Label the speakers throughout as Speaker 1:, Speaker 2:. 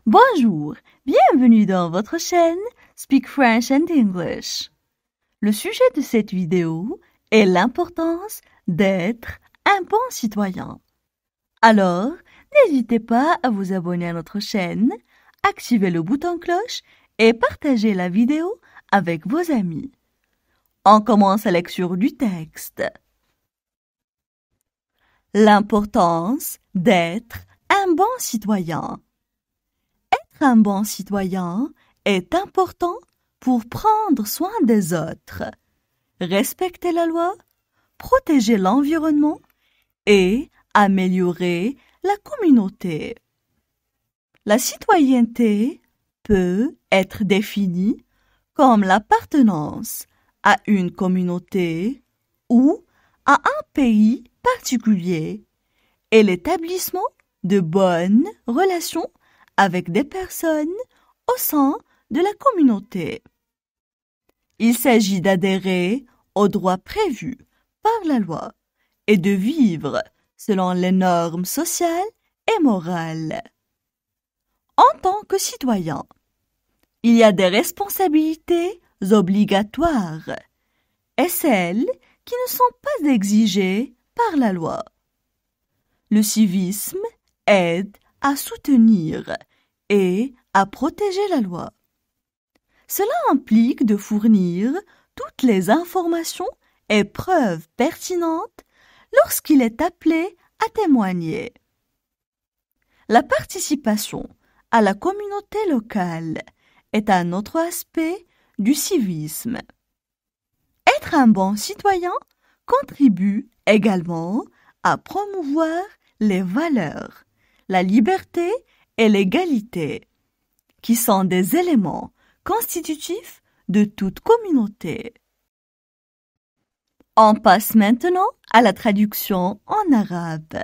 Speaker 1: Bonjour, bienvenue dans votre chaîne Speak French and English. Le sujet de cette vidéo est l'importance d'être un bon citoyen. Alors, n'hésitez pas à vous abonner à notre chaîne, activer le bouton cloche et partager la vidéo avec vos amis. On commence la lecture du texte. L'importance d'être un bon citoyen. Être un bon citoyen est important pour prendre soin des autres, respecter la loi, protéger l'environnement et améliorer la communauté. La citoyenneté peut être définie comme l'appartenance à une communauté ou à un pays particulier et l'établissement de bonnes relations avec des personnes au sein de la communauté. Il s'agit d'adhérer aux droits prévus par la loi et de vivre selon les normes sociales et morales. En tant que citoyen, il y a des responsabilités obligatoires et celles qui ne sont pas exigées par la loi. Le civisme aide à soutenir et à protéger la loi. Cela implique de fournir toutes les informations et preuves pertinentes lorsqu'il est appelé à témoigner. La participation à la communauté locale est un autre aspect du civisme. Être un bon citoyen contribue également à promouvoir les valeurs, la liberté et l'égalité, qui sont des éléments constitutifs de toute communauté. On passe maintenant à la traduction en arabe.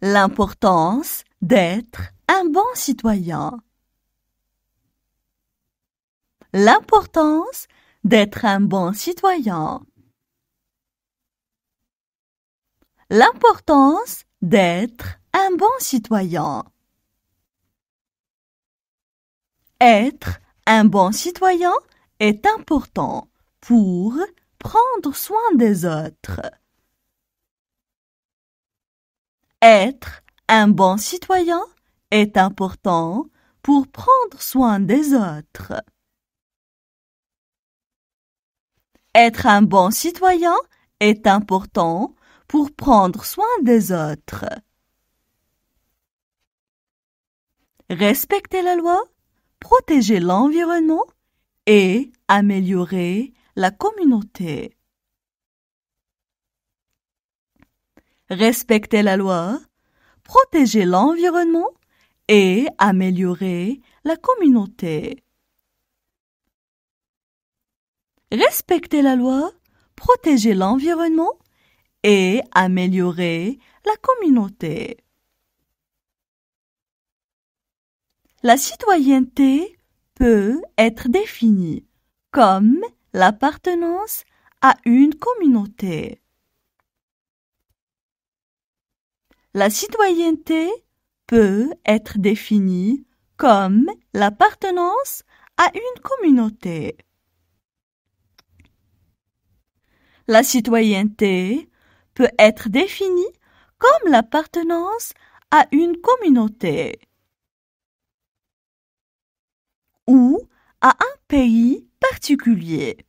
Speaker 1: L'importance d'être un bon citoyen. L'importance d'être un bon citoyen. L'importance d'être un bon citoyen. Être un bon citoyen est important pour prendre soin des autres. Être un bon citoyen est important pour prendre soin des autres. Être un bon citoyen est important pour prendre soin des autres. Respecter la loi, protéger l'environnement et améliorer la communauté. Respecter la loi, protéger l'environnement et améliorer la communauté. Respecter la loi, protéger l'environnement et améliorer la communauté. La citoyenneté peut être définie comme l'appartenance à une communauté. La citoyenneté peut être définie comme l'appartenance à une communauté. La citoyenneté peut être définie comme l'appartenance à une communauté ou à un pays particulier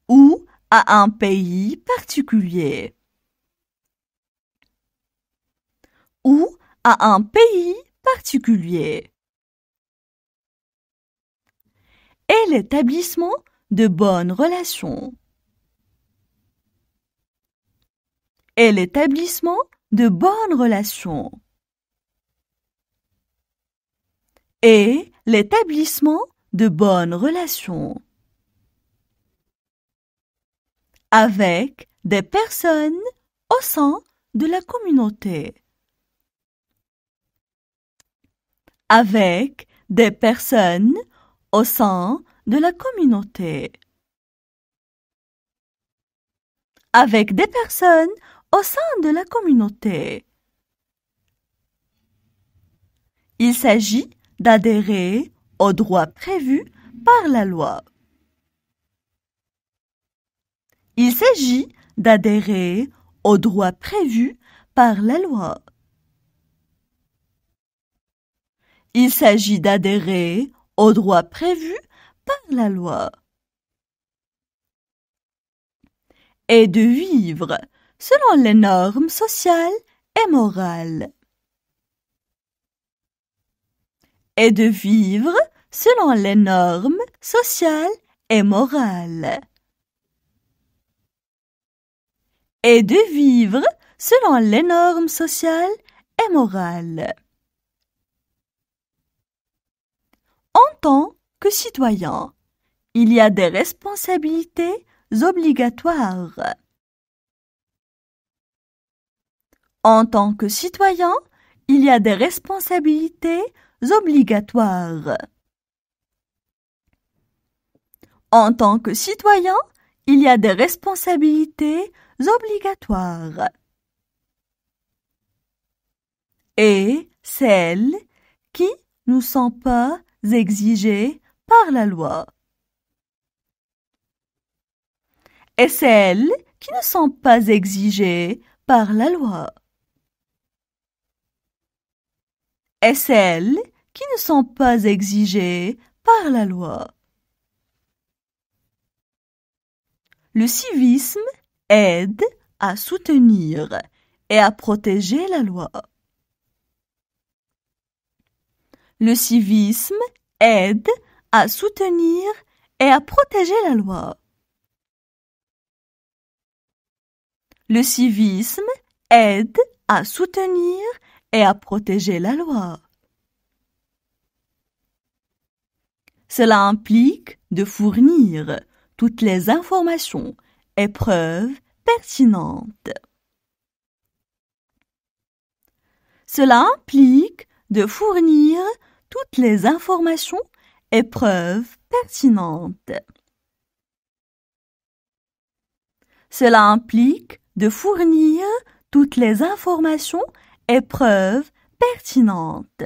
Speaker 1: ou à un pays particulier ou à un pays particulier et l'établissement de bonnes relations et l'établissement de bonnes relations et l'établissement de bonnes relations avec des personnes au sein de la communauté. Avec des personnes au sein de la communauté. Avec des personnes au sein de la communauté. Il s'agit d'adhérer aux droits prévus par la loi. Il s'agit d'adhérer aux droits prévus par la loi. Il s'agit d'adhérer aux droits prévus par la loi. Et de vivre selon les normes sociales et morales. Et de vivre selon les normes sociales et morales. Et de vivre selon les normes sociales et morales. En tant que citoyen, il y a des responsabilités obligatoires. En tant que citoyen, il y a des responsabilités obligatoires. En tant que citoyen, il y a des responsabilités obligatoires. Et celles qui ne sont pas exigées par la loi. Et celles qui ne sont pas exigées par la loi. Et celles qui ne sont pas exigées par la loi. Le civisme aide à soutenir et à protéger la loi. Le civisme aide à soutenir et à protéger la loi. Le civisme aide à soutenir et à protéger la loi. Cela implique de fournir toutes les informations et preuves pertinentes. Cela implique de fournir toutes les informations et preuves pertinentes. Cela implique de fournir toutes les informations et preuves pertinentes.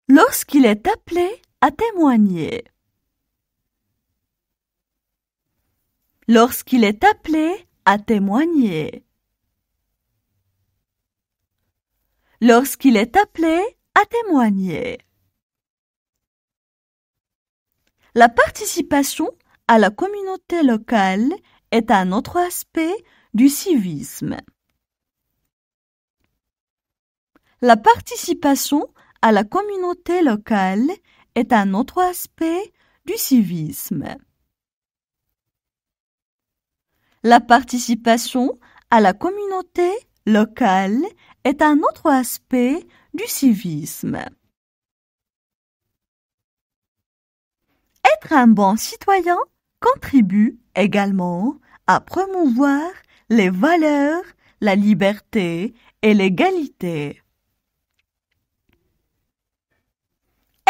Speaker 1: Lorsqu'il est appelé à témoigner. Lorsqu'il est appelé à témoigner. Lorsqu'il est appelé à témoigner. La participation à la communauté locale est un autre aspect du civisme. La participation à la communauté locale est un autre aspect du civisme. La participation à la communauté locale est un autre aspect du civisme. Être un bon citoyen contribue également à promouvoir les valeurs, la liberté et l'égalité.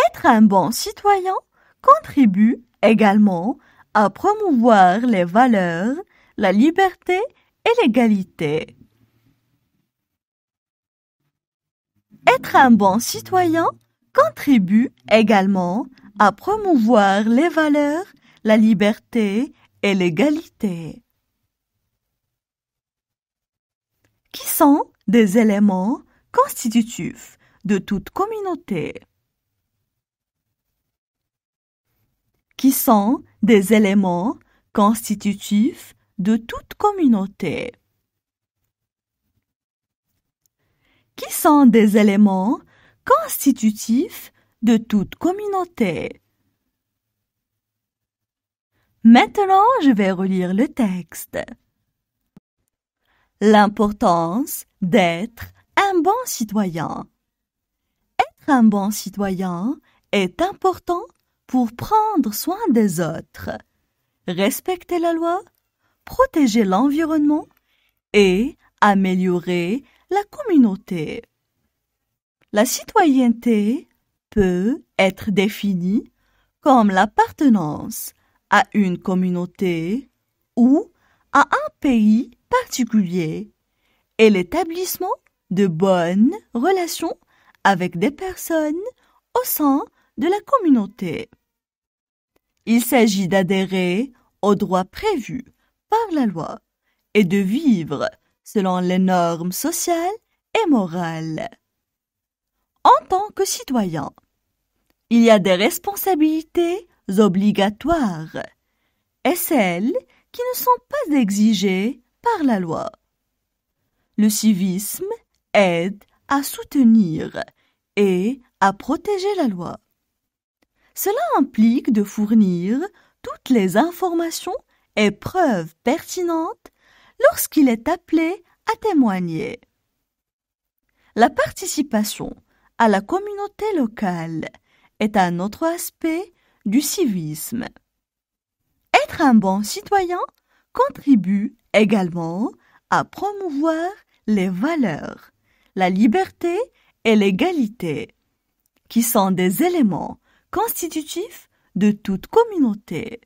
Speaker 1: Être un bon citoyen contribue également à promouvoir les valeurs, la liberté et l'égalité. Être un bon citoyen contribue également à promouvoir les valeurs, la liberté et l'égalité. Qui sont des éléments constitutifs de toute communauté. Qui sont des éléments constitutifs de toute communauté. Qui sont des éléments constitutifs de toute communauté. Maintenant, je vais relire le texte. L'importance d'être un bon citoyen. Être un bon citoyen est important pour prendre soin des autres, respecter la loi, protéger l'environnement et améliorer la communauté. La citoyenneté peut être définie comme l'appartenance à une communauté ou à un pays particulier et l'établissement de bonnes relations avec des personnes au sein de la communauté. Il s'agit d'adhérer aux droits prévus par la loi et de vivre selon les normes sociales et morales. En tant que citoyen, il y a des responsabilités obligatoires et celles qui ne sont pas exigées par la loi. Le civisme aide à soutenir et à protéger la loi. Cela implique de fournir toutes les informations et preuves pertinentes lorsqu'il est appelé à témoigner. La participation à la communauté locale est un autre aspect du civisme. Être un bon citoyen contribue également à promouvoir les valeurs, la liberté et l'égalité, qui sont des éléments constitutifs de toute communauté.